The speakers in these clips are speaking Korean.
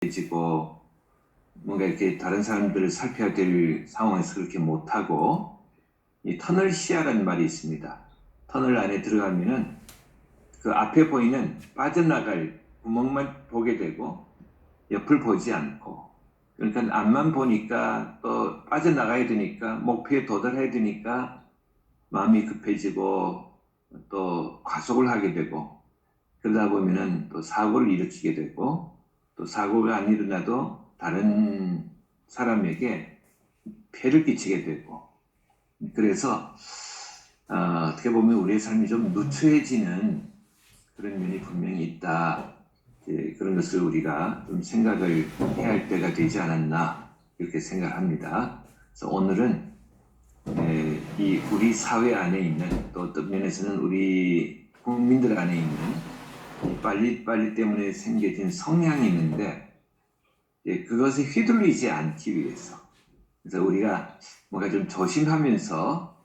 지고 뭔가 이렇게 다른 사람들을 살펴야 될 상황에서 그렇게 못하고 이 터널 시야라는 말이 있습니다. 터널 안에 들어가면은 그 앞에 보이는 빠져나갈 구멍만 보게 되고 옆을 보지 않고, 그러니까 앞만 보니까 또 빠져나가야 되니까 목표에 도달해야 되니까 마음이 급해지고 또 과속을 하게 되고, 그러다 보면은 또 사고를 일으키게 되고, 또 사고가 안 일어나도 다른 사람에게 폐를 끼치게 되고, 그래서 어떻게 보면 우리의 삶이 좀 누추해지는 그런 면이 분명히 있다. 그런 것을 우리가 좀 생각을 해야 할 때가 되지 않았나, 이렇게 생각합니다. 그래서 오늘은 이 우리 사회 안에 있는, 또 어떤 면에서는 우리 국민들 안에 있는 이 빨리빨리 때문에 생겨진 성향이 있는데, 그것에 휘둘리지 않기 위해서, 그래서 우리가 뭔가 좀 조심하면서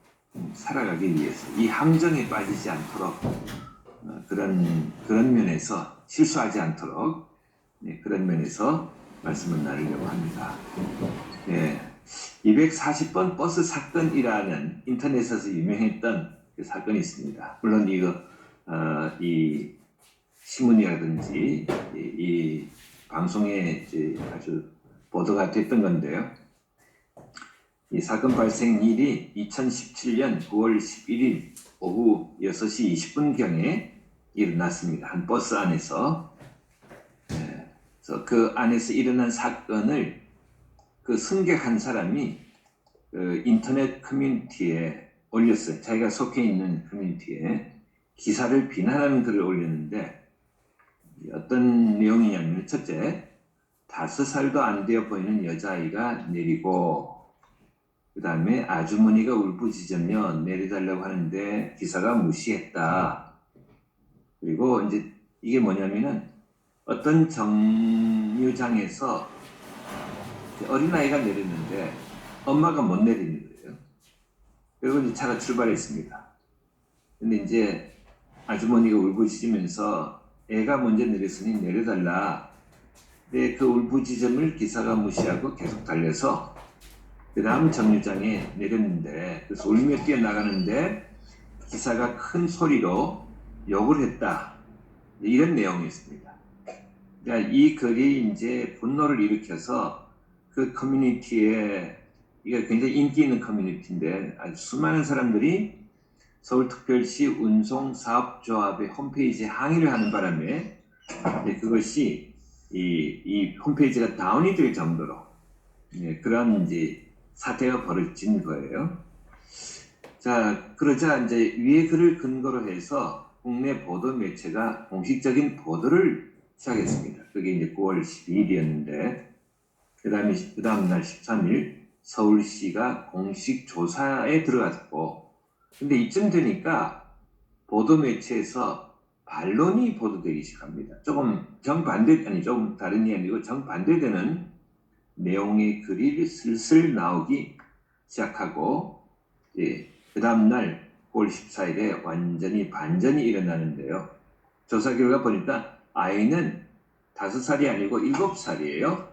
살아가기 위해서 이 함정에 빠지지 않도록, 그런 면에서 실수하지 않도록, 그런 면에서 말씀을 나누려고 합니다. 240번 버스 사건이라는 인터넷에서 유명했던 그 사건이 있습니다. 물론 이 신문이라든지 이 방송에 아주 보도가 됐던 건데요. 이 사건 발생일이 2017년 9월 11일 오후 6시 20분경에 일어났습니다. 한 버스 안에서. 그래서 그 안에서 일어난 사건을 그 승객한 사람이 그 인터넷 커뮤니티에 올렸어요. 자기가 속해 있는 커뮤니티에 기사를 비난하는 글을 올렸는데, 어떤 내용이냐면, 첫째, 5살도 안 되어 보이는 여자아이가 내리고, 그 다음에 아주머니가 울부짖으며 내려달라고 하는데 기사가 무시했다. 그리고 이제 이게 뭐냐면은, 어떤 정류장에서 어린아이가 내렸는데 엄마가 못 내리는 거예요. 그리고 이제 차가 출발했습니다. 근데 이제 아주머니가 울부짖으면서 애가 먼저 내렸으니 내려달라. 근데 그 울부짖음을 기사가 무시하고 계속 달려서 그 다음 정류장에 내렸는데, 그래서 울며 뛰어나가는데 기사가 큰 소리로 욕을 했다. 이런 내용이었습니다. 그러니까 이 글이 이제 분노를 일으켜서 그 커뮤니티에, 이게 굉장히 인기 있는 커뮤니티인데 아주 수많은 사람들이 서울특별시 운송사업조합의 홈페이지에 항의를 하는 바람에 그것이 이 홈페이지가 다운이 될 정도로 그런 이제 사태가 벌어진 거예요. 자, 그러자 이제 위에 글을 근거로 해서 국내 보도 매체가 공식적인 보도를 시작했습니다. 그게 이제 9월 12일이었는데, 그 다음 날 13일 서울시가 공식 조사에 들어갔고, 근데 이쯤 되니까 보도 매체에서 반론이 보도되기 시작합니다. 조금 다른 이야기고 정반대되는 내용의 글이 슬슬 나오기 시작하고, 그 다음날 9월 14일에 완전히 반전이 일어나는데요. 조사 결과 보니까 아이는 5살이 아니고 7살이에요.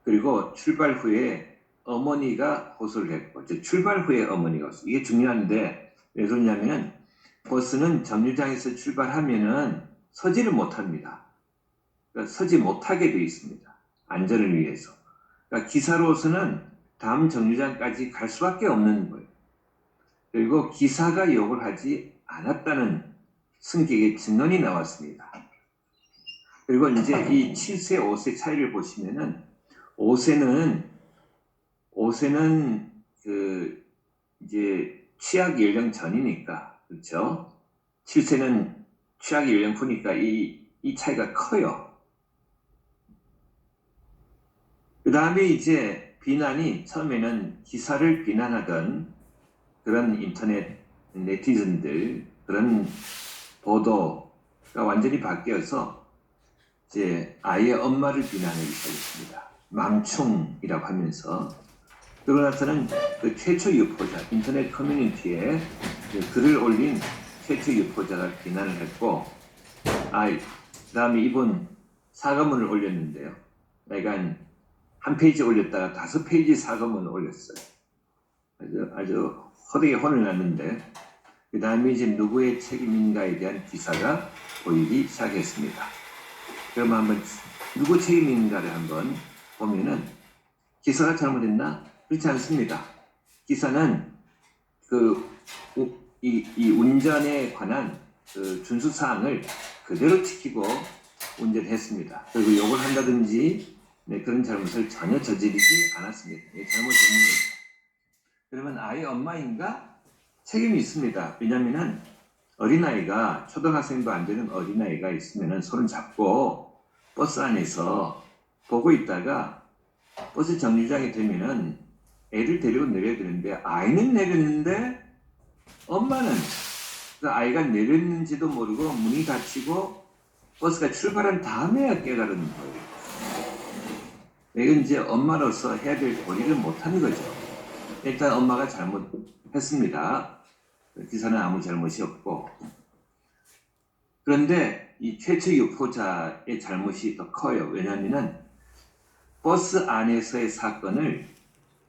그리고 출발 후에 어머니가 호소를 했고, 출발 후에 어머니가 호소. 이게 중요한데 왜 그러냐면은, 버스는 정류장에서 출발하면은 서지를 못합니다. 그러니까 서지 못하게 되어 있습니다. 안전을 위해서. 그러니까 기사로서는 다음 정류장까지 갈 수밖에 없는 거예요. 그리고 기사가 욕을 하지 않았다는 승객의 증언이 나왔습니다. 그리고 이제 이 7세, 5세 차이를 보시면은, 5세는 그 이제 취약 연령 전이니까, 그렇죠? 7세는 취약 연령 후니까 이 차이가 커요. 그 다음에 이제 비난이, 처음에는 기사를 비난하던 그런 인터넷 네티즌들, 그런 보도가 완전히 바뀌어서 이제 아이의 엄마를 비난하기 시작했습니다. 맘충이라고 하면서. 그러고 나서는 그 최초 유포자, 인터넷 커뮤니티에 그 글을 올린 최초 유포자가 비난을 했고, 그 다음에 이번 사과문을 올렸는데요. 약간 한 페이지 올렸다가 5페이지 사과문을 올렸어요. 아주 허되게 혼을 났는데, 그 다음에 이제 누구의 책임인가에 대한 기사가 보이기 시작했습니다. 그럼 한번 누구 책임인가를 한번 보면은 기사가 잘못했나? 그렇지 않습니다. 기사는 이 운전에 관한 그 준수 사항을 그대로 지키고 운전했습니다. 그리고 욕을 한다든지 그런 잘못을 전혀 저지르지 않았습니다. 잘못했는 거죠. 그러면 아이 엄마인가? 책임이 있습니다. 왜냐하면 어린아이가 초등학생도 안 되는 어린아이가 있으면 손을 잡고 버스 안에서 보고 있다가 버스 정류장이 되면은 애를 데리고 내려야 되는데 아이는 내렸는데 엄마는 그 아이가 내렸는지도 모르고 문이 닫히고 버스가 출발한 다음에야 깨달은 거예요. 이건 이제 엄마로서 해야 될 도리를 못하는 거죠. 일단 엄마가 잘못했습니다. 기사는 아무 잘못이 없고. 그런데 이 최초 유포자의 잘못이 더 커요. 왜냐하면 버스 안에서의 사건을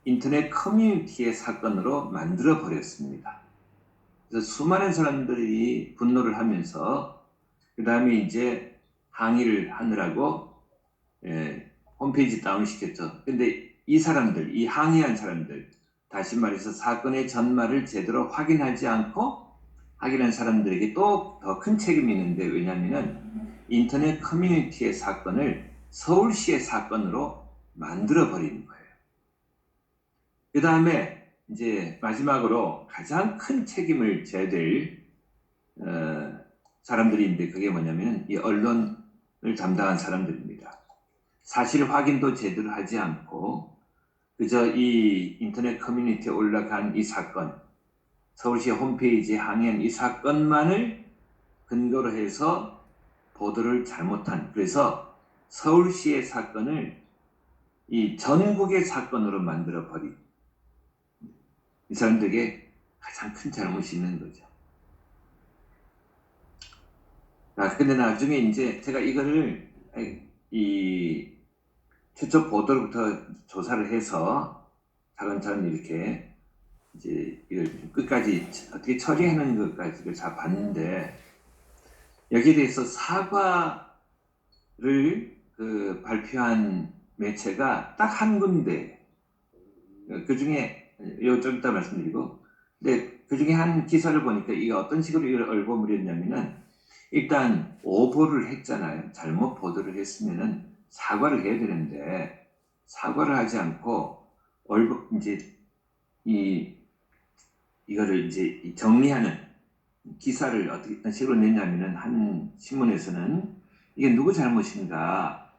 인터넷 커뮤니티의 사건으로 만들어 버렸습니다. 그래서 수많은 사람들이 분노를 하면서 그 다음에 이제 항의를 하느라고 홈페이지 다운시켰죠. 근데 이 사람들, 이 항의한 사람들, 다시 말해서 사건의 전말을 제대로 확인하지 않고 확인한 사람들에게 또 더 큰 책임이 있는데, 왜냐하면 인터넷 커뮤니티의 사건을 서울시의 사건으로 만들어 버리는 거예요. 그 다음에 이제 마지막으로 가장 큰 책임을 져야 될 사람들이 있는데, 그게 뭐냐면 이 언론을 담당한 사람들입니다. 사실 확인도 제대로 하지 않고 그저 이 인터넷 커뮤니티에 올라간 이 사건, 서울시 홈페이지에 항의한 이 사건만을 근거로 해서 보도를 잘못한, 그래서 서울시의 사건을 이 전국의 사건으로 만들어 버린 이 사람들에게 가장 큰 잘못이 있는 거죠. 근데 나중에 이제 제가 이거를 이 최초 보도로부터 조사를 해서 차근차근 이렇게 이제 이걸 끝까지 어떻게 처리하는 것까지를 다 봤는데, 여기에 대해서 사과를 발표한 매체가 딱 한 군데, 그 중에 좀 이따 말씀드리고, 근데 그 중에 한 기사를 보니까 이게 어떤 식으로 이걸 얼버무렸냐면은, 일단 오보를 했잖아요. 잘못 보도를 했으면은 사과를 해야 되는데 사과를 하지 않고 이제 이거를 이제 정리하는 기사를 어떤 식으로 냈냐면은, 한 신문에서는 이게 누구 잘못인가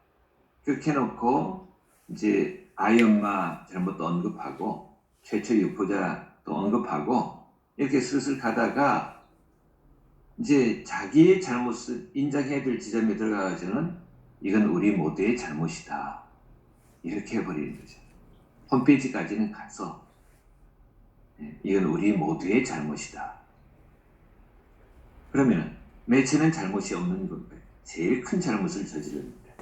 그렇게 해놓고 이제 아이 엄마 잘못도 언급하고 최초 유포자도 언급하고 이렇게 슬슬 가다가 이제 자기의 잘못을 인정해야 될 지점에 들어가서는 이건 우리 모두의 잘못이다 이렇게 해버리는 거죠. 홈페이지까지는 가서 이건 우리 모두의 잘못이다. 그러면 매체는 잘못이 없는 건데 제일 큰 잘못을 저지르는데,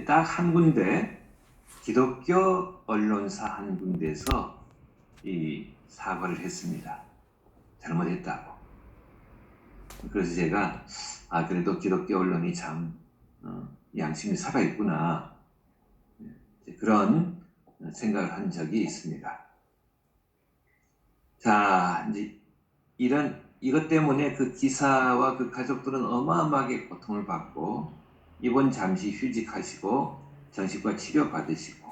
딱 한 군데 기독교 언론사 한 군데에서 이 사과를 했습니다. 잘못했다고. 그래서 제가 그래도 기독교 언론이 참 양심이 살아있구나, 그런 생각을 한 적이 있습니다. 자, 이제 이것 때문에 그 기사와 그 가족들은 어마어마하게 고통을 받고 입원 잠시 휴직하시고 정신과 치료 받으시고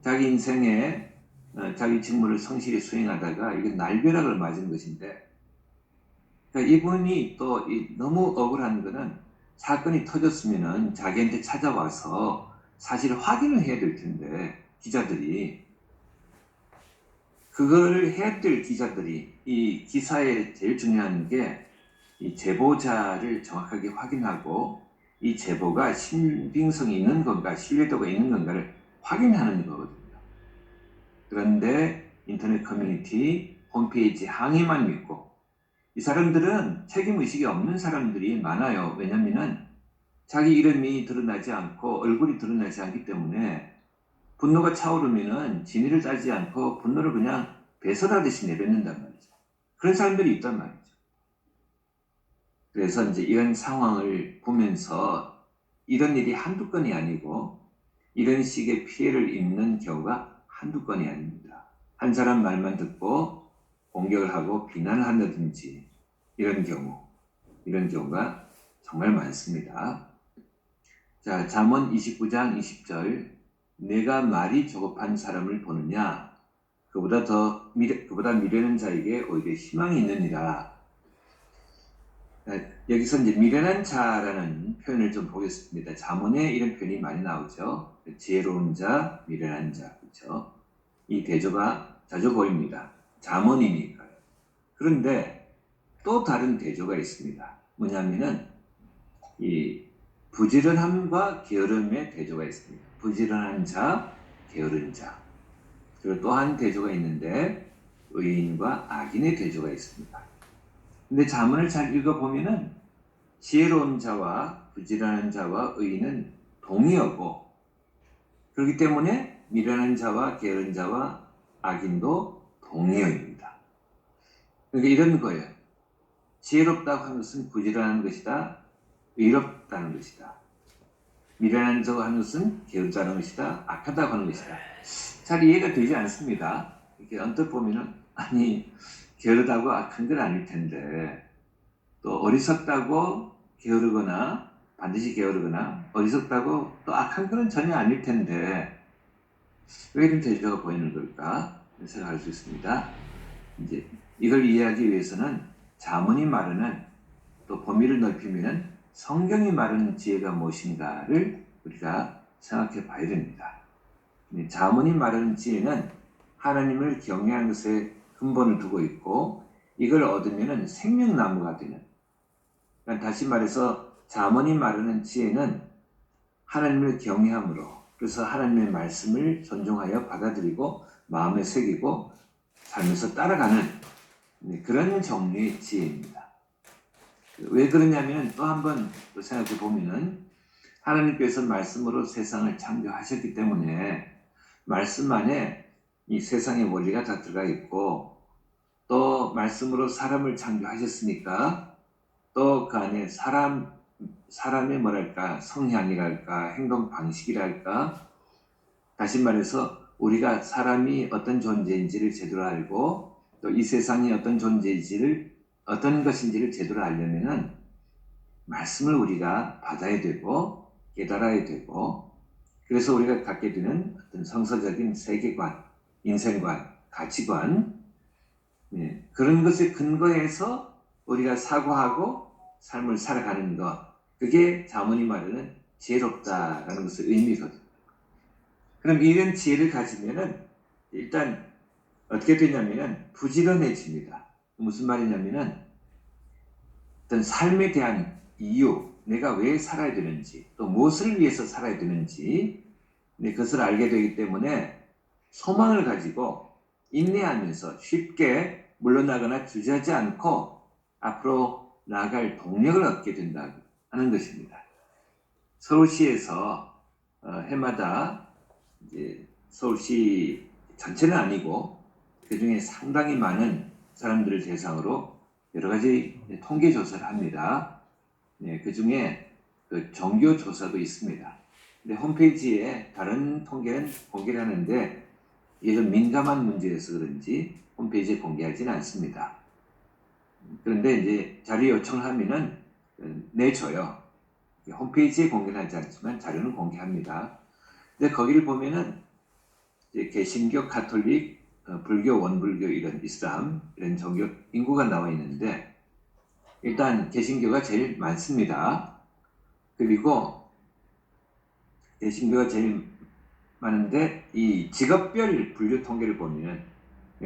자기 인생에 자기 직무를 성실히 수행하다가 이게 날벼락을 맞은 것인데, 그러니까 이분이 또 너무 억울한 거는 사건이 터졌으면은 자기한테 찾아와서 사실 확인을 해야 될 텐데, 기자들이 그걸 해야 될 기자들이 이 기사에 제일 중요한 게 이 제보자를 정확하게 확인하고 이 제보가 신빙성이 있는 건가 신뢰도가 있는 건가를 확인하는 거거든요. 그런데 인터넷 커뮤니티 홈페이지 항의만 믿고, 이 사람들은 책임의식이 없는 사람들이 많아요. 왜냐면은 자기 이름이 드러나지 않고 얼굴이 드러나지 않기 때문에 분노가 차오르면은 진위를 따지지 않고 분노를 그냥 배설하듯이 내뱉는단 말이죠. 그런 사람들이 있단 말이죠. 그래서 이제 이런 상황을 보면서 이런 일이 한두 건이 아니고 이런 식의 피해를 입는 경우가 한두 건이 아닙니다. 한 사람 말만 듣고 공격을 하고 비난을 한다든지 이런 경우가 정말 많습니다. 자, 잠언 29장 20절. 내가 말이 조급한 사람을 보느냐? 그보다 미련한 자에게 오히려 희망이 있느니라. 여기서 이제 미련한 자라는 표현을 좀 보겠습니다. 잠언에 이런 표현이 많이 나오죠. 지혜로운 자, 미련한 자, 그렇죠? 이 대조가 자주 보입니다. 잠언이니까요. 그런데 또 다른 대조가 있습니다. 뭐냐면은 이 부지런함과 게으름의 대조가 있습니다. 부지런한 자, 게으른 자. 그리고 또 한 대조가 있는데 의인과 악인의 대조가 있습니다. 근데 잠언을 잘 읽어보면은 지혜로운 자와 부지런한 자와 의인은 동의어고, 그렇기 때문에 미련한 자와 게으른 자와 악인도 동의어입니다. 그러니까 이런 거예요. 지혜롭다고 하는 것은 부지런한 것이다. 의롭다는 것이다. 미련한 자고 하는 것은 게으르다는 것이다. 악하다고 하는 것이다. 잘 이해가 되지 않습니다. 이렇게 언뜻 보면은 아니 게으르다고 악한 건 아닐 텐데, 또 어리석다고 게으르거나 반드시 게으르거나 어리석다고 또 악한 건 전혀 아닐 텐데 왜 이런 대조가 보이는 걸까 생각할 수 있습니다. 이제 이걸 이해하기 위해서는 잠언이 말하는, 또 범위를 넓히면 성경이 말하는 지혜가 무엇인가를 우리가 생각해 봐야 됩니다. 잠언이 말하는 지혜는 하나님을 경외하는 것에 근본을 두고 있고, 이걸 얻으면 생명나무가 되는, 그러니까 다시 말해서 잠언이 말하는 지혜는 하나님을 경외함으로, 그래서 하나님의 말씀을 존중하여 받아들이고 마음에 새기고 살면서 따라가는 그런 종류의 지혜입니다. 왜 그러냐면 또 한번 생각해 보면은 하나님께서 말씀으로 세상을 창조하셨기 때문에 말씀 안에 이 세상의 원리가 다 들어가 있고, 또 말씀으로 사람을 창조하셨으니까 또 그 안에 사람의 뭐랄까 성향이랄까 행동 방식이랄까, 다시 말해서 우리가 사람이 어떤 존재인지를 제대로 알고 또 이 세상이 어떤 존재인지를 어떤 것인지를 제대로 알려면은 말씀을 우리가 받아야 되고 깨달아야 되고, 그래서 우리가 갖게 되는 어떤 성서적인 세계관, 인생관, 가치관, 그런 것에 근거해서 우리가 사고하고 삶을 살아가는 것, 그게 잠언이 말하는 지혜롭다라는 것의 의미거든요. 그럼 이런 지혜를 가지면은 일단 어떻게 되냐면은 부지런해집니다. 무슨 말이냐면은 어떤 삶에 대한 이유, 내가 왜 살아야 되는지, 또 무엇을 위해서 살아야 되는지 그것을 알게 되기 때문에 소망을 가지고 인내하면서 쉽게 물러나거나 주저하지 않고 앞으로 나아갈 동력을 얻게 된다 하는 것입니다. 서울시에서 해마다 이제 서울시 전체는 아니고 그 중에 상당히 많은 사람들을 대상으로 여러 가지 통계 조사를 합니다. 그 중에 그 종교 조사도 있습니다. 근데 홈페이지에 다른 통계는 공개를 하는데 이게 좀 민감한 문제여서 그런지 홈페이지에 공개하지는 않습니다. 그런데 이제 자료 요청을 하면은 내줘요. 홈페이지에 공개는 하지 않지만 자료는 공개합니다. 근데 거기를 보면은 이제 개신교, 가톨릭, 불교, 원불교, 이런 이슬람, 이런 종교 인구가 나와 있는데 일단 개신교가 제일 많습니다. 그리고 개신교가 제일 많은데 이 직업별 분류 통계를 보면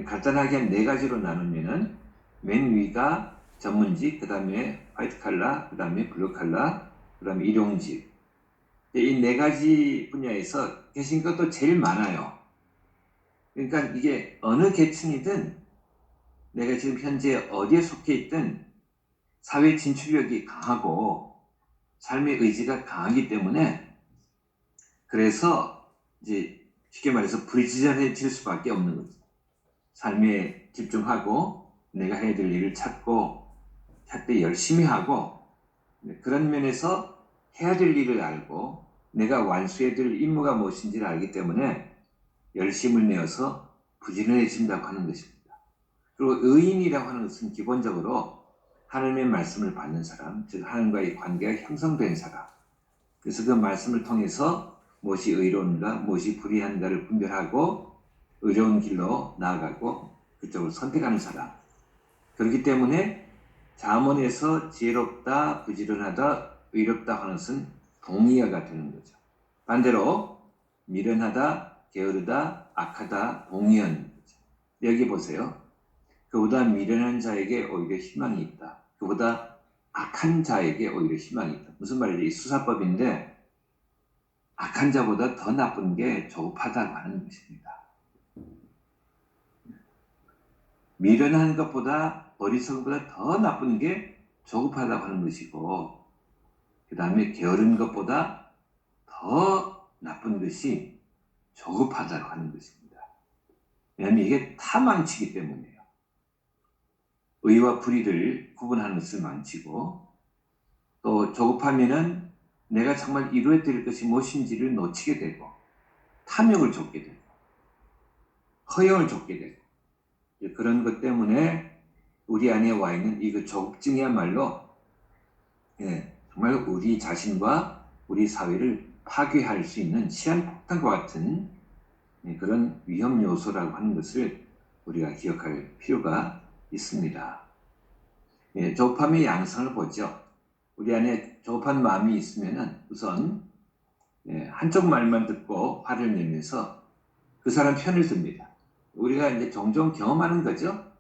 간단하게 한 4가지로 나누면은 맨 위가 전문직, 그 다음에 화이트 칼라, 그 다음에 블루 칼라, 그 다음에 일용직. 이 4가지 분야에서 개신교도 제일 많아요. 그러니까 이게 어느 계층이든 내가 지금 현재 어디에 속해 있든 사회 진출력이 강하고 삶의 의지가 강하기 때문에 그래서 이제 쉽게 말해서 불지전해질 수밖에 없는 거죠. 삶에 집중하고 내가 해야 될 일을 찾되 열심히 하고 그런 면에서 해야 될 일을 알고 내가 완수해야 될 임무가 무엇인지를 알기 때문에 열심을 내어서 부지런해진다고 하는 것입니다. 그리고 의인이라고 하는 것은 기본적으로 하나님의 말씀을 받는 사람, 즉 하나님과의 관계가 형성된 사람. 그래서 그 말씀을 통해서 무엇이 의로운가, 무엇이 불의한가를 분별하고 의로운 길로 나아가고 그쪽을 선택하는 사람. 그렇기 때문에 잠언에서 지혜롭다, 부지런하다, 의롭다 하는 것은 동의어가 되는 거죠. 반대로 미련하다, 게으르다, 악하다, 동의어인 거죠. 여기 보세요. 그보다 미련한 자에게 오히려 희망이 있다. 그보다 악한 자에게 오히려 희망이 있다. 무슨 말이죠? 이 수사법인데 악한 자보다 더 나쁜 게 조급하다고 하는 것입니다. 미련한 것보다 어리석은 것보다 더 나쁜 게 조급하다고 하는 것이고 그 다음에 게으른 것보다 더 나쁜 것이 조급하다고 하는 것입니다. 왜냐하면 이게 타망치기 때문이에요. 의와 불의를 구분하는 것을 망치고 또 조급하면은 내가 정말 이루어야 될 것이 무엇인지를 놓치게 되고 탐욕을 좇게 되고 허영을 좇게 되고 그런 것 때문에 우리 안에 와 있는 이 조급증이야말로 정말 우리 자신과 우리 사회를 파괴할 수 있는 시한폭탄과 같은 그런 위험 요소라고 하는 것을 우리가 기억할 필요가 있습니다. 조급함의 양상을 보죠. 우리 안에 조급한 마음이 있으면 우선 한쪽 말만 듣고 화를 내면서 그 사람 편을 듭니다. 우리가 이제 종종 경험하는 거죠.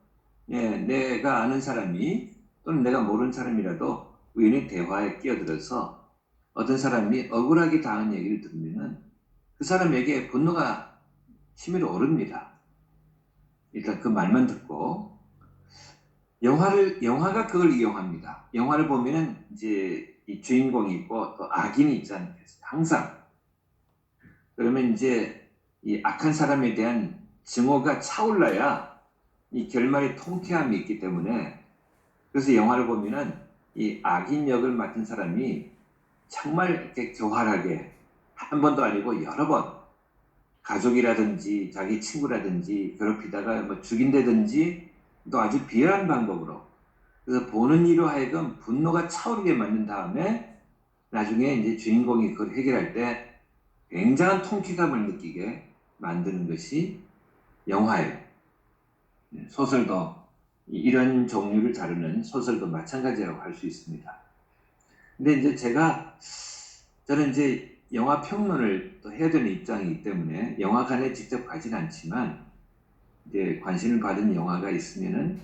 내가 아는 사람이 또는 내가 모르는 사람이라도 우연히 대화에 끼어들어서 어떤 사람이 억울하게 당한 얘기를 들으면 그 사람에게 분노가 치밀어 오릅니다. 일단 그 말만 듣고 영화가 그걸 이용합니다. 영화를 보면은 이제 이 주인공이 있고 또 악인이 있지 않겠어요? 항상. 그러면 이제 이 악한 사람에 대한 증오가 차올라야 이 결말에 통쾌함이 있기 때문에 그래서 영화를 보면은 이 악인 역을 맡은 사람이 정말 이렇게 교활하게 한 번도 아니고 여러 번 가족이라든지 자기 친구라든지 괴롭히다가 뭐 죽인다든지 또 아주 비열한 방법으로 그래서 보는 이로 하여금 분노가 차오르게 만든 다음에 나중에 이제 주인공이 그걸 해결할 때 굉장한 통쾌감을 느끼게 만드는 것이 영화예요. 소설도 이런 종류를 다루는 소설도 마찬가지라고 할 수 있습니다. 근데 이제 저는 이제 영화 평론을 또 해야 되는 입장이기 때문에 영화관에 직접 가진 않지만 이제 관심을 받은 영화가 있으면은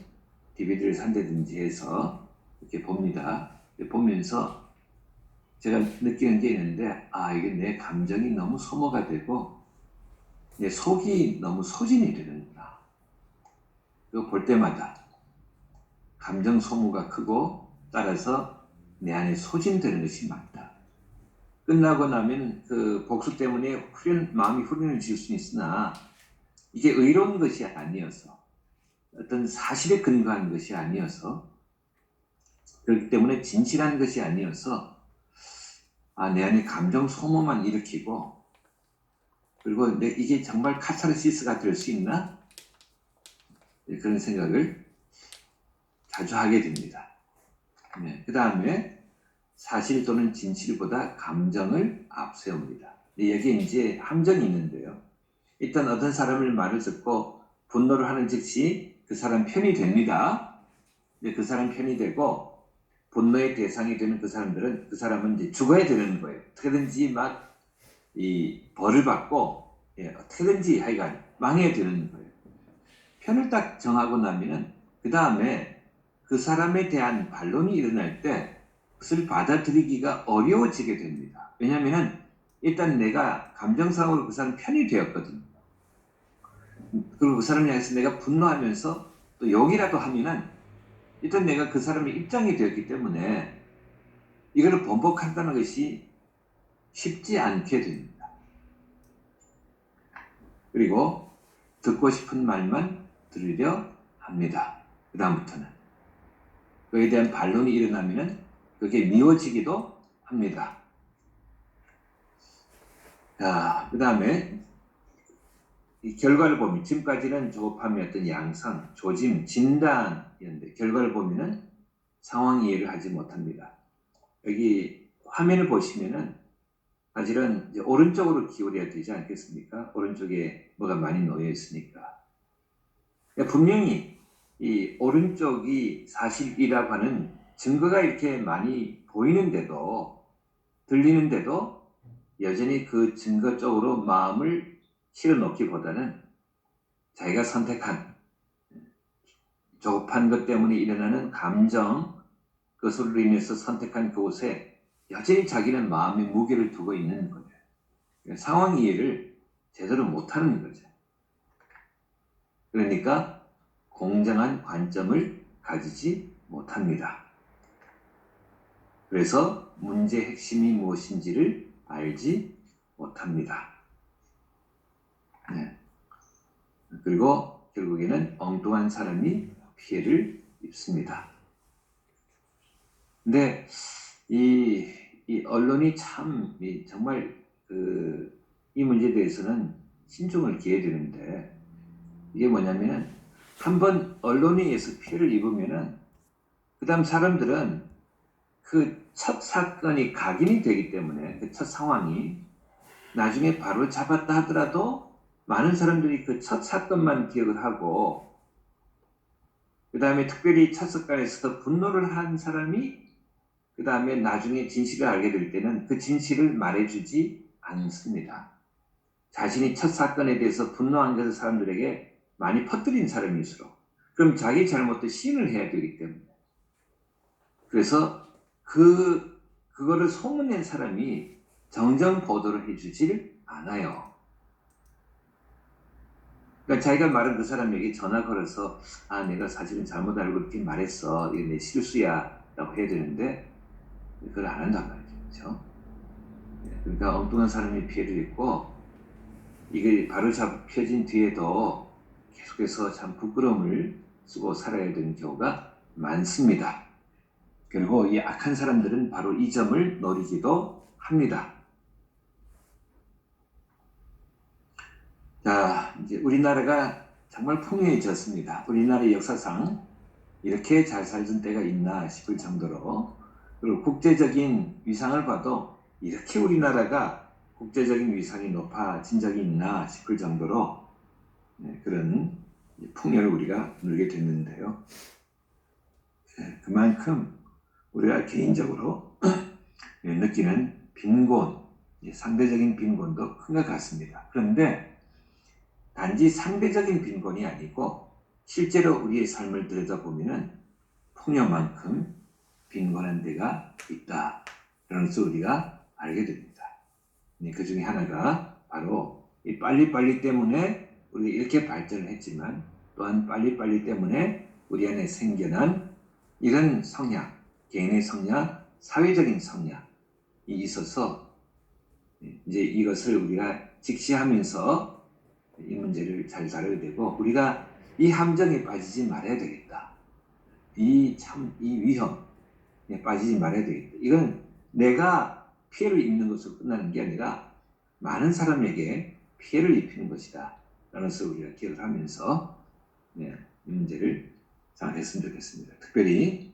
DVD를 산다든지 해서 이렇게 봅니다. 보면서 제가 느끼는 게 있는데 이게 내 감정이 너무 소모가 되고 내 속이 너무 소진이 되는구나. 이거 볼 때마다 감정 소모가 크고 따라서 내 안에 소진되는 것이 많다. 끝나고 나면 그 복수 때문에 마음이 후련해질 수 있으나 이게 의로운 것이 아니어서 어떤 사실에 근거한 것이 아니어서 그렇기 때문에 진실한 것이 아니어서 내 안에 감정 소모만 일으키고 그리고 이게 정말 카타르시스가 될 수 있나? 그런 생각을 자주 하게 됩니다. 그 다음에 사실 또는 진실보다 감정을 앞세웁니다. 여기에 이제 함정이 있는데요. 일단 어떤 사람을 말을 듣고 분노를 하는 즉시 그 사람 편이 됩니다. 그 사람 편이 되고 분노의 대상이 되는 그 사람은 이제 죽어야 되는 거예요. 어떻게든지 막 이 벌을 받고 어떻게든지 하여간 망해야 되는 거예요. 편을 딱 정하고 나면은 그 다음에 그 사람에 대한 반론이 일어날 때 그것을 받아들이기가 어려워지게 됩니다. 왜냐하면은 일단 내가 감정상으로 그 사람 편이 되었거든요. 그리고 그 사람에 대해서 내가 분노하면서 또 욕이라도 하면은 일단 내가 그 사람의 입장이 되었기 때문에 이거를 번복한다는 것이 쉽지 않게 됩니다. 그리고 듣고 싶은 말만 들으려 합니다. 그 다음부터는 그에 대한 반론이 일어나면 그게 미워지기도 합니다. 자, 그 다음에 이 결과를 보면 지금까지는 조급함의 어떤 양상, 조짐, 진단이었는데 결과를 보면은 상황 이해를 하지 못합니다. 여기 화면을 보시면은 사실은 이제 오른쪽으로 기울여야 되지 않겠습니까? 오른쪽에 뭐가 많이 놓여 있으니까. 그러니까 분명히 이 오른쪽이 사실이라고 하는 증거가 이렇게 많이 보이는데도, 들리는데도 여전히 그 증거 쪽으로 마음을 실어 놓기보다는 자기가 선택한 조급한 것 때문에 일어나는 감정, 그것으로 인해서 선택한 그곳에 여전히 자기는 마음의 무게를 두고 있는 거예요. 상황 이해를 제대로 못하는 거죠. 그러니까 공정한 관점을 가지지 못합니다. 그래서 문제의 핵심이 무엇인지를 알지 못합니다. 네. 그리고 결국에는 엉뚱한 사람이 피해를 입습니다. 근데 이 언론이 참 정말 이 문제에 대해서는 신중을 기해야 되는데, 이게 뭐냐면 한번 언론에 의해서 피해를 입으면은 그 다음 사람들은 그 첫 사건이 각인이 되기 때문에 그 첫 상황이 나중에 바로 잡았다 하더라도 많은 사람들이 그 첫 사건만 기억을 하고, 그 다음에 특별히 첫 사건에서 분노를 한 사람이 그 다음에 나중에 진실을 알게 될 때는 그 진실을 말해주지 않습니다. 자신이 첫 사건에 대해서 분노한 것을 사람들에게 많이 퍼뜨린 사람일수록, 그럼 자기 잘못도 시인을 해야 되기 때문에, 그래서 그거를 소문낸 사람이 정정 보도를 해주질 않아요. 그러니까 자기가 말한 그 사람에게 전화 걸어서 내가 사실은 잘못 알고 이렇게 말했어, 이게 내 실수야 라고 해야 되는데 그걸 안 한단 말이죠. 그렇죠? 그러니까 엉뚱한 사람이 피해를 입고, 이게 바로 잡혀진 뒤에도 계속해서 참 부끄러움을 쓰고 살아야 되는 경우가 많습니다. 그리고 이 악한 사람들은 바로 이 점을 노리기도 합니다. 자, 이제 우리나라가 정말 풍요해졌습니다. 우리나라의 역사상 이렇게 잘 살던 때가 있나 싶을 정도로, 그리고 국제적인 위상을 봐도 이렇게 우리나라가 국제적인 위상이 높아진 적이 있나 싶을 정도로 그런 풍요를 우리가 누리게 됐는데요. 그만큼 우리가 개인적으로 느끼는 빈곤, 상대적인 빈곤도 큰 것 같습니다. 그런데 단지 상대적인 빈곤이 아니고 실제로 우리의 삶을 들여다보면 풍요만큼 빈곤한 데가 있다. 그런 것을 우리가 알게 됩니다. 그 중에 하나가 바로 이 빨리빨리 때문에 우리가 이렇게 발전을 했지만, 또한 빨리빨리 때문에 우리 안에 생겨난 이런 성향, 개인의 성향, 사회적인 성향이 있어서 이제 이것을 우리가 직시하면서 이 문제를 잘 다뤄야 되고, 우리가 이 함정에 빠지지 말아야 되겠다. 이 위험에 빠지지 말아야 되겠다. 이건 내가 피해를 입는 것으로 끝나는 게 아니라 많은 사람에게 피해를 입히는 것이다 라는 것을 우리가 기억을 하면서 이 문제를 생각했으면 좋겠습니다. 특별히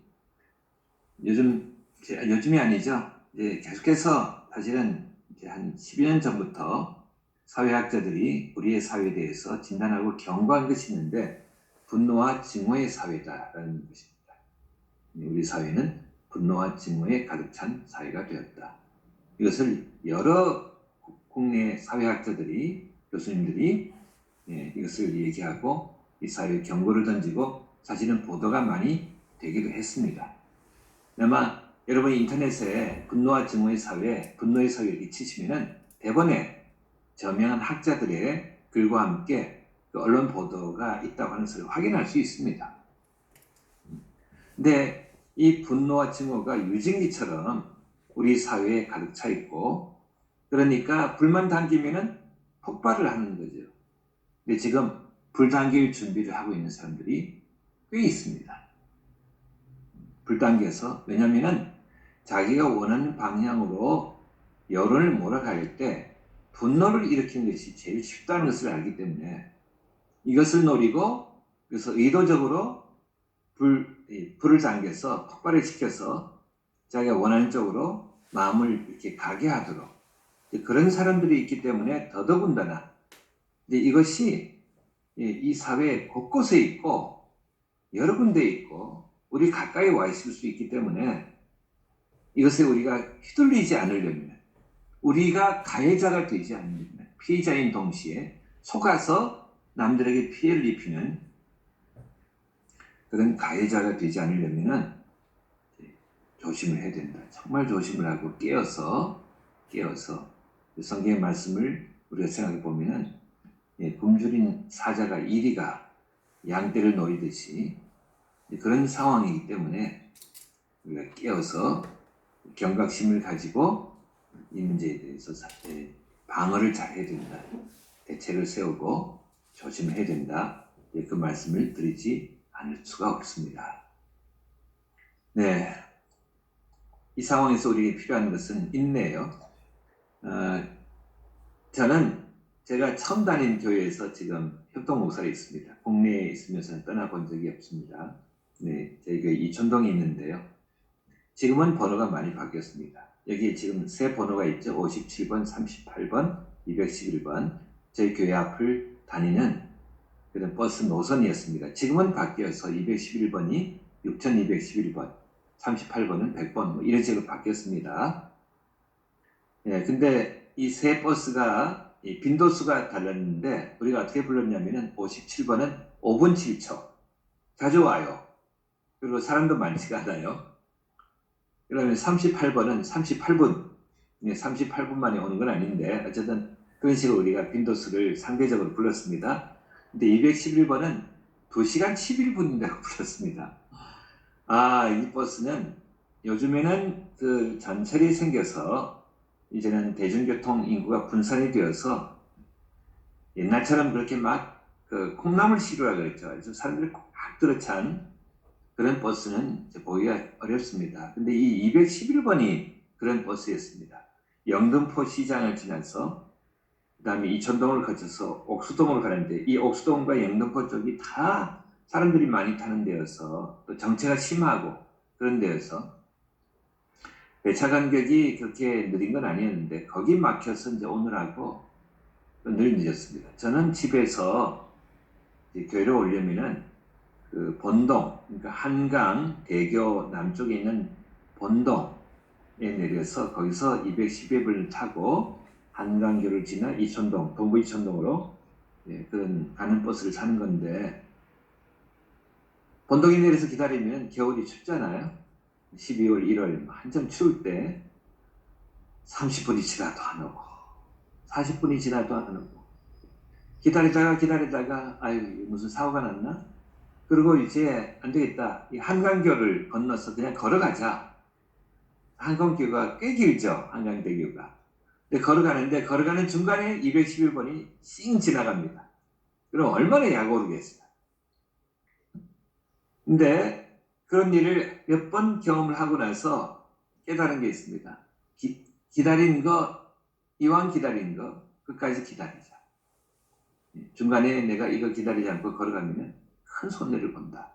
요즘이 아니죠. 이제 계속해서 사실은 이제 한 12년 전부터 사회학자들이 우리의 사회에 대해서 진단하고 경고한 것이 있는데, 분노와 증오의 사회다라는 것입니다. 우리 사회는 분노와 증오에 가득 찬 사회가 되었다. 이것을 여러 국내 사회학자들이, 교수님들이 이것을 얘기하고 이 사회에 경고를 던지고 사실은 보도가 많이 되기도 했습니다. 아마 여러분이 인터넷에 분노와 증오의 사회, 분노의 사회 이렇게 치시면은 대번에 저명한 학자들의 글과 함께 그 언론 보도가 있다고 하는 것을 확인할 수 있습니다. 근데 이 분노와 증오가 유증기처럼 우리 사회에 가득 차 있고, 그러니까 불만 당기면은 폭발을 하는 거죠. 근데 지금 불 당길 준비를 하고 있는 사람들이 꽤 있습니다. 불 당겨서, 왜냐면은 자기가 원하는 방향으로 여론을 몰아갈 때 분노를 일으키는 것이 제일 쉽다는 것을 알기 때문에 이것을 노리고, 그래서 의도적으로 불을 당겨서 폭발을 시켜서 자기가 원하는 쪽으로 마음을 이렇게 가게 하도록, 그런 사람들이 있기 때문에 더더군다나 이것이 이 사회 곳곳에 있고 여러 군데 있고 우리 가까이 와 있을 수 있기 때문에 이것에 우리가 휘둘리지 않으려면, 우리가 가해자가 되지 않으려면, 피해자인 동시에 속아서 남들에게 피해를 입히는 그런 가해자가 되지 않으려면 조심을 해야 된다. 정말 조심을 하고 깨어서 성경의 말씀을 우리가 생각해 보면은 굶주린 사자가 이리가 양떼를 노리듯이 그런 상황이기 때문에 우리가 깨어서 경각심을 가지고 이 문제에 대해서 방어를 잘 해야 된다. 대책을 세우고 조심을 해야 된다. 그 말씀을 드리지 않을 수가 없습니다. 네, 이 상황에서 우리에게 필요한 것은 인내예요. 저는 제가 처음 다닌 교회에서 지금 협동 목사로 있습니다. 국내에 있으면서는 떠나본 적이 없습니다. 네, 저희 교회 이촌동에 있는데요. 지금은 번호가 많이 바뀌었습니다. 여기 지금 새 번호가 있죠. 57번, 38번, 211번. 저희 교회 앞을 다니는 그런 버스 노선이었습니다. 지금은 바뀌어서 211번이 6211번, 38번은 100번, 뭐 이런 식으로 바뀌었습니다. 예, 근데 이 새 버스가 이 빈도수가 달랐는데 우리가 어떻게 불렀냐면은 57번은 5분 7초. 자주 와요. 그리고 사람도 많지가 않아요. 그러면 38번은 38분. 38분 만에 오는 건 아닌데 어쨌든 그런 식으로 우리가 빈도수를 상대적으로 불렀습니다. 근데 211번은 2시간 11분이라고 불렀습니다. 이 버스는 요즘에는 그 전철이 생겨서 이제는 대중교통 인구가 분산이 되어서 옛날처럼 그렇게 막 그 콩나물 시루라 그랬죠. 그래서 사람들이 꽉 들어찬 그런 버스는 보기가 어렵습니다. 근데 이 211번이 그런 버스였습니다. 영등포 시장을 지나서 그 다음에 이촌동을 거쳐서 옥수동으로 가는데 이 옥수동과 영등포 쪽이 다 사람들이 많이 타는 데여서 또 정체가 심하고 그런 데여서 배차 간격이 그렇게 느린 건 아니었는데 거기 막혀서 이제 오느라고 늘 늦었습니다. 저는 집에서 교회를 오려면은 그 본동, 그러니까 한강 대교 남쪽에 있는 본동에 내려서 거기서 211번을 타고 한강교를 지나 이촌동, 동부 이촌동으로 그런 가는 버스를 타는 건데, 본동에 내려서 기다리면 겨울이 춥잖아요. 12월, 1월 한참 추울 때 30분이 지나도 안 오고 40분이 지나도 안 오고 기다리다가 아유 무슨 사고가 났나? 그리고 이제 안 되겠다. 이 한강교를 건너서 그냥 걸어가자. 한강교가 꽤 길죠. 한강대교가. 근데 걸어가는 중간에 211번이 씩 지나갑니다. 그럼 얼마나 약오르겠어요. 근데 그런 일을 몇 번 경험을 하고 나서 깨달은 게 있습니다. 이왕 기다린 거 끝까지 기다리자. 중간에 내가 이거 기다리지 않고 걸어가면 큰 손해를 본다.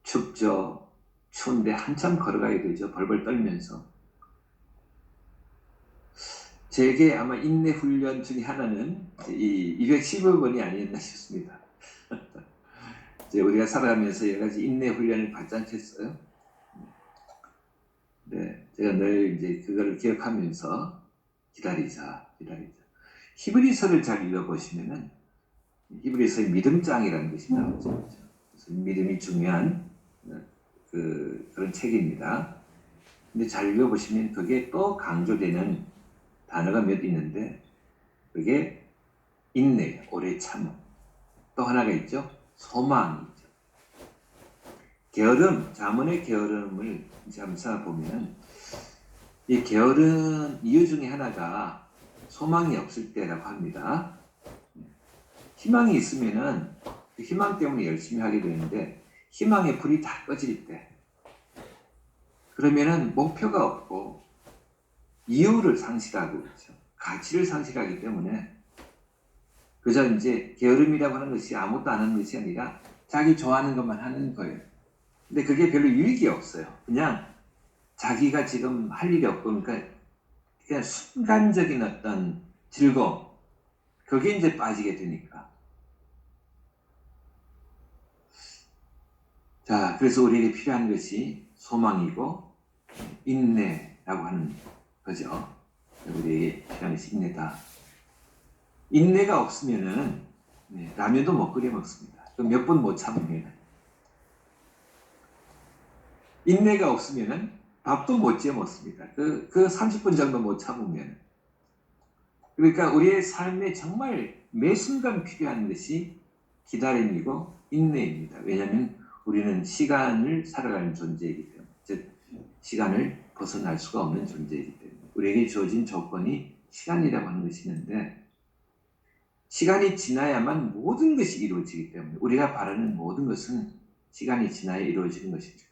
춥죠. 추운데 한참 걸어가야 되죠. 벌벌 떨면서. 제게 아마 인내 훈련 중에 하나는 이 215번이 아니었나 싶습니다. 우리가 살아가면서 여러 가지 인내 훈련을 받지 않겠어요? 네, 제가 늘 이제 그거를 기억하면서 기다리자. 히브리서를 잘 읽어보시면은 히브리서의 믿음장이라는 것이 나오죠. 그래서 믿음이 중요한 그런 책입니다. 근데 잘 읽어보시면 그게 또 강조되는 단어가 몇 있는데 그게 인내, 오래 참음. 또 하나가 있죠. 소망이죠. 게으름, 잠언의 게으름을 이제 한번 생각해보면 이 게으른 이유 중에 하나가 소망이 없을 때라고 합니다. 희망이 있으면은 그 희망 때문에 열심히 하게 되는데 희망의 불이 다 꺼질 때 그러면은 목표가 없고 이유를 상실하고 그렇죠. 가치를 상실하기 때문에 그저 이제 게으름이라고 하는 것이 아무것도 안 하는 것이 아니라 자기 좋아하는 것만 하는 거예요. 근데 그게 별로 유익이 없어요. 그냥 자기가 지금 할 일이 없고 그러니까 그냥 순간적인 어떤 즐거움 그게 이제 빠지게 되니까 자 그래서 우리에게 필요한 것이 소망이고 인내라고 하는 거죠. 우리에게 필요한 것이 인내다. 인내가 없으면은 라면도 못 끓여 먹습니다. 몇 분 못 참으면 인내가 없으면은 밥도 못 지어 먹습니다. 그 30분 정도 못 참으면 그러니까 우리의 삶에 정말 매 순간 필요한 것이 기다림이고 인내입니다. 왜냐하면 우리는 시간을 살아가는 존재이기 때문에 즉 시간을 벗어날 수가 없는 존재이기 때문에 우리에게 주어진 조건이 시간이라고 하는 것이 있는데 시간이 지나야만 모든 것이 이루어지기 때문에 우리가 바라는 모든 것은 시간이 지나야 이루어지는 것입니다.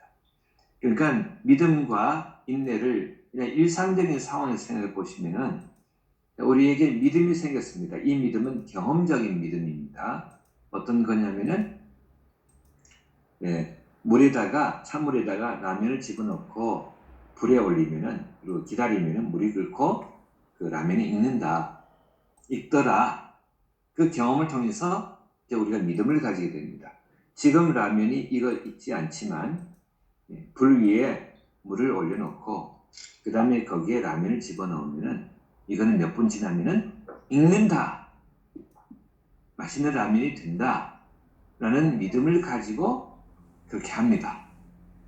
그러니까 믿음과 인내를 그냥 일상적인 상황에서 생각해 보시면은 우리에게 믿음이 생겼습니다. 이 믿음은 경험적인 믿음입니다. 어떤 거냐면은 찬물에다가 라면을 집어넣고 불에 올리면은 그리고 기다리면은 물이 끓고 그 라면이 익더라. 그 경험을 통해서 이제 우리가 믿음을 가지게 됩니다. 지금 라면이 익지 않지만 불 위에 물을 올려놓고 그 다음에 거기에 라면을 집어넣으면은 이거는 몇 분 지나면은 익는다. 맛있는 라면이 된다. 라는 믿음을 가지고 그렇게 합니다.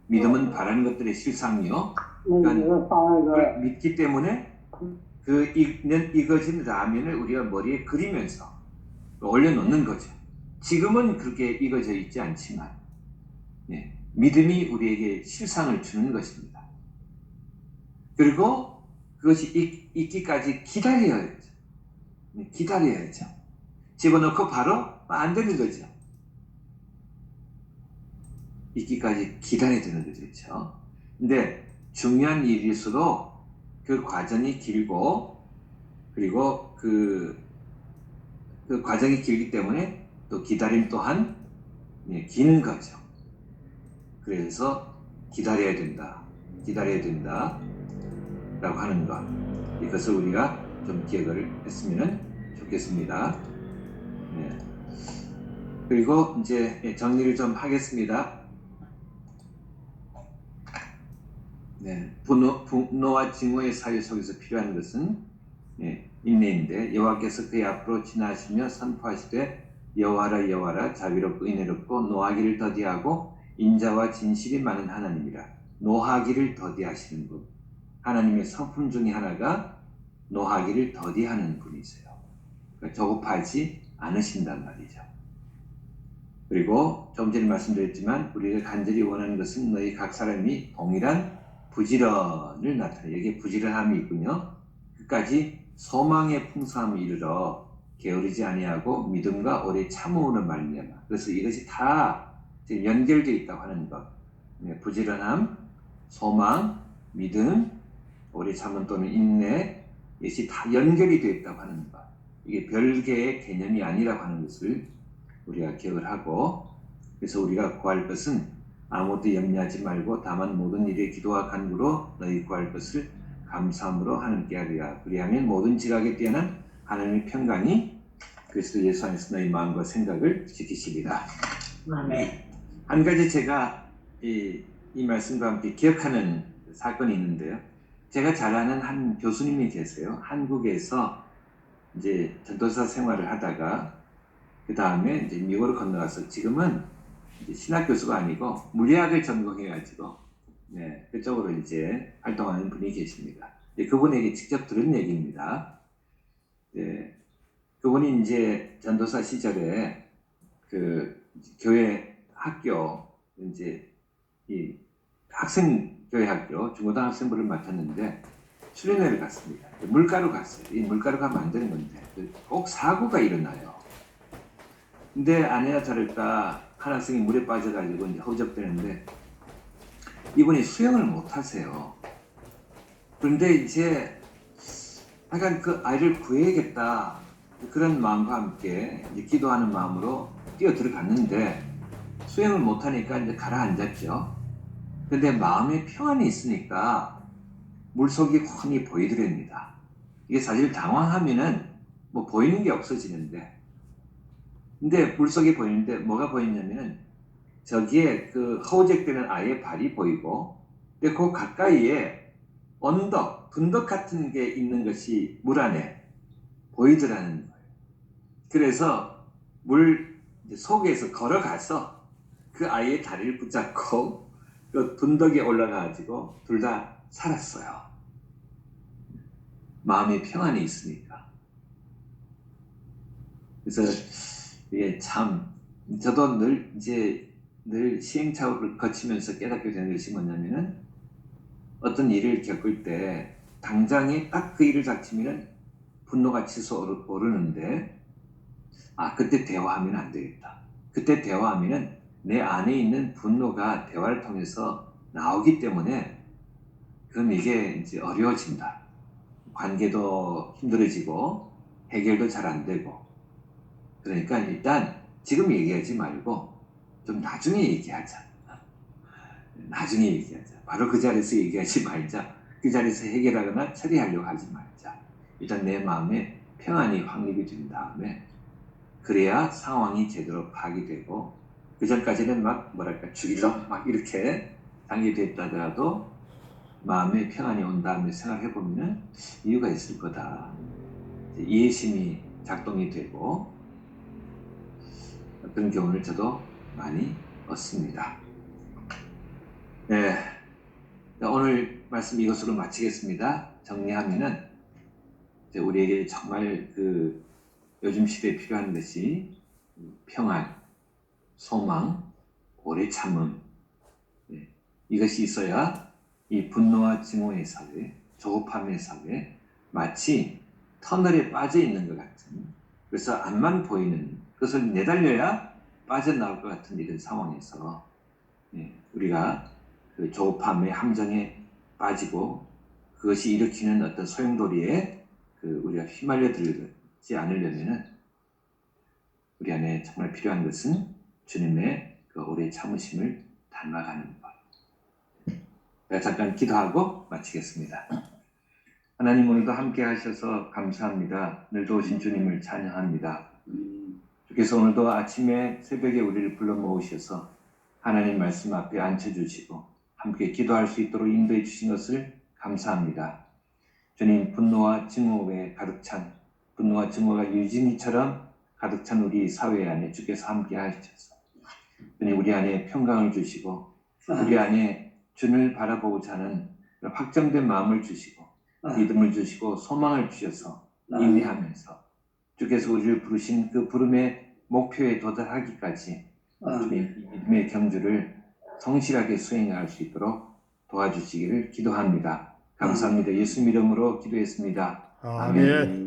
믿음은 바라는 것들의 실상이요. 그러니까 믿기 때문에 그 익어진 라면을 우리가 머리에 그리면서 올려놓는 거죠. 지금은 그렇게 익어져 있지 않지만 믿음이 우리에게 실상을 주는 것입니다. 그리고 그것이 익기까지 기다려야죠. 기다려야죠. 집어넣고 바로 안 되는 거죠. 익기까지 기다려야 되는 거죠. 그렇죠? 근데 중요한 일일수록 그 과정이 길고 그리고 그 과정이 길기 때문에 또 기다림 또한 긴 거죠. 그래서 기다려야 된다 라고 하는 것 이것을 우리가 좀 기억을 했으면 좋겠습니다. 네. 그리고 이제 정리를 좀 하겠습니다. 분노와 증오의 사유 속에서 필요한 것은 인내인데 여호와께서 그의 앞으로 지나시며 선포하시되 여호와라 자비롭고 은혜롭고 노하기를 더디하고 인자와 진실이 많은 하나님이라. 노하기를 더디하시는 분. 하나님의 성품 중에 하나가 노하기를 더디하는 분이세요. 그러니까 조급하지 않으신단 말이죠. 그리고 좀 전에 말씀드렸지만 우리가 간절히 원하는 것은 너희 각 사람이 동일한 부지런을 나타내요. 여기에 부지런함이 있군요. 끝까지 소망의 풍성함을 이르러 게으르지 아니하고 믿음과 오래 참음으로 말미암아. 그래서 이것이 다 연결되어 있다고 하는 것. 부지런함, 소망, 믿음, 오래 참음 또는 인내 이것이 다 연결이 되어 있다고 하는 것. 이게 별개의 개념이 아니라고 하는 것을 우리가 기억을 하고 그래서 우리가 구할 것은 아무것도 염려하지 말고 다만 모든 일에 기도와 간구로 너희 구할 것을 감사함으로 하나님께 하리라. 그리하면 모든 지각에 뛰어난 하나님의 평강이 그리스도 예수 안에서 너희 마음과 생각을 지키시리라. 아멘. 한 가지 제가 이 말씀과 함께 기억하는 사건이 있는데요. 제가 잘 아는 한 교수님이 계세요. 한국에서 이제 전도사 생활을 하다가 그 다음에 이제 미국으로 건너가서 지금은 이제 신학 교수가 아니고 물리학을 전공해가지고 그쪽으로 이제 활동하는 분이 계십니다. 그분에게 직접 들은 얘기입니다. 그분이 이제 전도사 시절에 그 교회 학교 이제 이 학생 교회 학교 중고등학생부를 맡았는데 수련회를 갔습니다. 물가로 갔어요. 이 물가루가 만드는 건데 꼭 사고가 일어나요. 근데 아내가 다를까 한 학생이 물에 빠져가지고 이제 허우적대는데 이분이 수영을 못 하세요. 그런데 이제 약간 그 아이를 구해야겠다 그런 마음과 함께 이제 기도하는 마음으로 뛰어 들어갔는데 수영을 못하니까 이제 가라앉았죠. 근데 마음에 평안이 있으니까 물속이 훤히 보이더랍니다. 이게 사실 당황하면은 뭐 보이는 게 없어지는데, 근데 물속이 보이는데 뭐가 보이냐면은 저기에 그 허우적대는 아이의 발이 보이고, 근데 그 가까이에 언덕, 둔덕 같은 게 있는 것이 물 안에 보이더라는 거예요. 그래서 물 속에서 걸어가서 그 아이의 다리를 붙잡고 그 둔덕에 올라가가지고 둘 다 살았어요. 마음의 평안이 있으니까. 그래서 이게 참 저도 늘 시행착오를 거치면서 깨닫게 되는 것이 뭐냐면은 어떤 일을 겪을 때 당장에 딱 그 일을 닥치면은 분노가 치솟아 오르는데 그때 대화하면 안 되겠다. 그때 대화하면은 내 안에 있는 분노가 대화를 통해서 나오기 때문에 그럼 이게 이제 어려워진다. 관계도 힘들어지고 해결도 잘 안 되고 그러니까 일단 지금 얘기하지 말고 좀 나중에 얘기하자. 나중에 얘기하자. 바로 그 자리에서 얘기하지 말자. 그 자리에서 해결하거나 처리하려고 하지 말자. 일단 내 마음에 평안이 확립이 된 다음에 그래야 상황이 제대로 파악이 되고 그 전까지는 막 뭐랄까 죽이려 막 이렇게 단계됐다 하더라도 마음에 평안이 온 다음에 생각해 보면은 이유가 있을 거다. 이해심이 작동이 되고 그런 경우를 저도 많이 얻습니다. 네, 오늘 말씀 이것으로 마치겠습니다. 정리하면은 우리에게 정말 그 요즘 시대에 필요한 것이 평안, 소망, 오래 참음 이것이 있어야 이 분노와 증오의 사회, 조급함의 사회 마치 터널에 빠져 있는 것 같은 그래서 앞만 보이는 그것을 내달려야 빠져나올 것 같은 이런 상황에서 우리가 그 조급함의 함정에 빠지고 그것이 일으키는 어떤 소용돌이에 우리가 휘말려 들지 않으려면은 우리 안에 정말 필요한 것은 주님의 그 오래 참으심을 닮아가는 것. 잠깐 기도하고 마치겠습니다. 하나님 오늘도 함께 하셔서 감사합니다. 늘 도우신 주님을 찬양합니다. 주께서 오늘도 아침에 새벽에 우리를 불러 모으셔서 하나님 말씀 앞에 앉혀주시고 함께 기도할 수 있도록 인도해 주신 것을 감사합니다. 주님 분노와 증오에 가득 찬 분노와 증오가 유진이처럼 가득 찬 우리 사회 안에 주께서 함께 하셔서 주님 우리 안에 평강을 주시고 우리 안에 주님을 바라보고자 하는 확정된 마음을 주시고 믿음을 주시고 소망을 주셔서 인내하면서 주께서 우리를 부르신 그 부름의 목표에 도달하기까지 주님 믿음의 경주를 성실하게 수행할 수 있도록 도와주시기를 기도합니다. 감사합니다. 예수 이름으로 기도했습니다. 아멘.